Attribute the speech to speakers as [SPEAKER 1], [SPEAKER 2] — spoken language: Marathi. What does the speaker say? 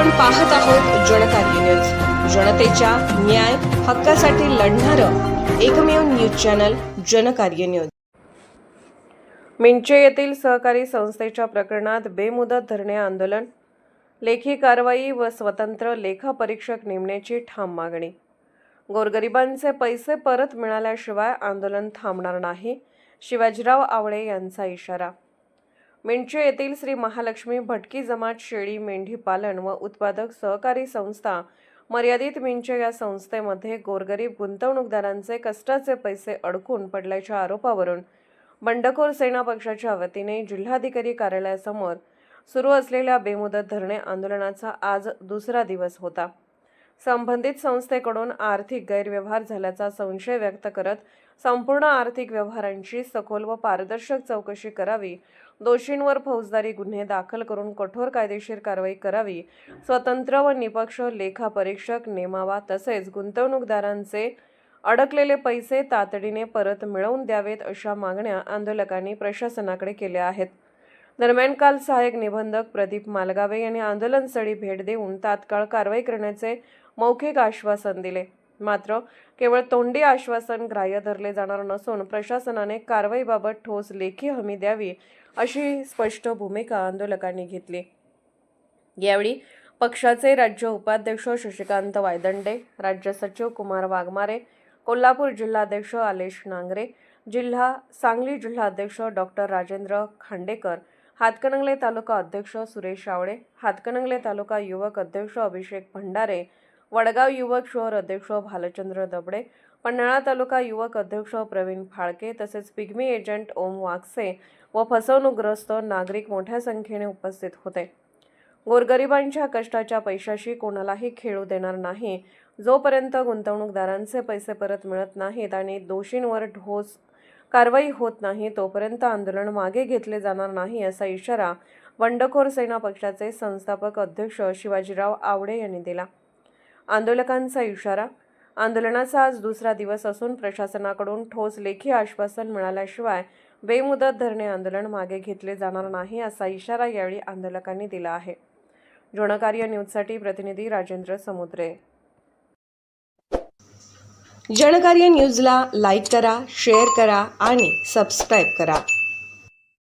[SPEAKER 1] आपण पाहत आहोत जनकार्य न्यूज, जनतेच्या न्याय हक्कासाठी लढणारं एकमेव न्यूज चॅनल जनकार्य न्यूज। मिंचे येथील सहकारी संस्थेच्या प्रकरणात बेमुदत धरणे आंदोलन, लेखी कारवाई व स्वतंत्र लेखापरीक्षक नेमण्याची ठाम मागणी। गोरगरिबांचे पैसे परत मिळाल्याशिवाय आंदोलन थांबणार नाही, शिवाजीराव आवळे यांचा इशारा। मिंचे येथील श्री महालक्ष्मी भटकी जमात शेळी मेंढी पालन व उत्पादक सहकारी संस्था मर्यादित मिंचे या संस्थेमध्ये गोरगरीब गुंतवणूकदारांचे कष्टाचे पैसे अडकून पडल्याच्या आरोपावरून बंडखोर सेना पक्षाच्या वतीने जिल्हाधिकारी कार्यालयासमोर सुरू असलेल्या बेमुदत धरणे आंदोलनाचा आज दुसरा दिवस होता। संबंधित संस्थेकडून आर्थिक गैरव्यवहार झाल्याचा संशय व्यक्त करत संपूर्ण आर्थिक व्यवहारांची सखोल व पारदर्शक चौकशी करावी, दोषींवर फौजदारी गुन्हे दाखल करून कठोर कायदेशीर कारवाई करावी, स्वतंत्र व निपक्ष लेखापरीक्षक नेमावा, तसेच गुंतवणूकदारांचे अडकलेले पैसे तातडीने परत मिळवून द्यावेत अशा मागण्या आंदोलकांनी प्रशासनाकडे केल्या आहेत। दरम्यान काल सहाय्यक निबंधक प्रदीप मालगावे यांनी आंदोलनस्थळी भेट देऊन तात्काळ कारवाई करण्याचे मौखिक आश्वासन दिले। मात्र केवळ तोंडी आश्वासन ग्राह्य धरले जाणार नसून प्रशासनाने कारवाईबाबत ठोस लेखी हमी द्यावी अशी स्पष्ट भूमिका आंदोलकांनी घेतली। यावेळी पक्षाचे राज्य उपाध्यक्ष शशिकांत वायदंडे, राज्य सचिव कुमार वाघमारे, कोल्हापूर जिल्हाध्यक्ष आलेश नांगरे, सांगली जिल्हाध्यक्ष डॉक्टर राजेंद्र खांडेकर, हातकणंगले तालुका अध्यक्ष सुरेश आवळे, हातकणंगले तालुका युवक अध्यक्ष अभिषेक भंडारे, वडगाव युवक शहर अध्यक्ष भालचंद्र दबडे, पन्हाळा तालुका युवक अध्यक्ष प्रवीण फाळके, तसेच पिग्मी एजंट ओम वागसे व फसवणूकग्रस्त नागरिक मोठ्या संख्येने उपस्थित होते। गोरगरिबांच्या कष्टाच्या पैशाशी कोणालाही खेळू देणार नाही, जोपर्यंत गुंतवणूकदारांचे पैसे परत मिळत नाहीत आणि दोषींवर ठोस कारवाई होत नाही तोपर्यंत आंदोलन मागे घेतले जाणार नाही, असा इशारा बंडखोर सेना पक्षाचे संस्थापक अध्यक्ष शिवाजीराव आवळे यांनी दिला। आंदोलकांचा इशारा, आंदोलनाचा आज दुसरा दिवस असून प्रशासनाकडून ठोस लेखी आश्वासन मिळाल्याशिवाय बेमुदत धरणे आंदोलन मागे घेतले जाणार नाही, असा इशारा यावेळी आंदोलकांनी दिला आहे। जनकार्य न्यूजसाठी प्रतिनिधी राजेंद्र समुद्रे। जनकार्य न्यूजला लाईक करा, शेअर करा आणि सबस्क्राईब करा।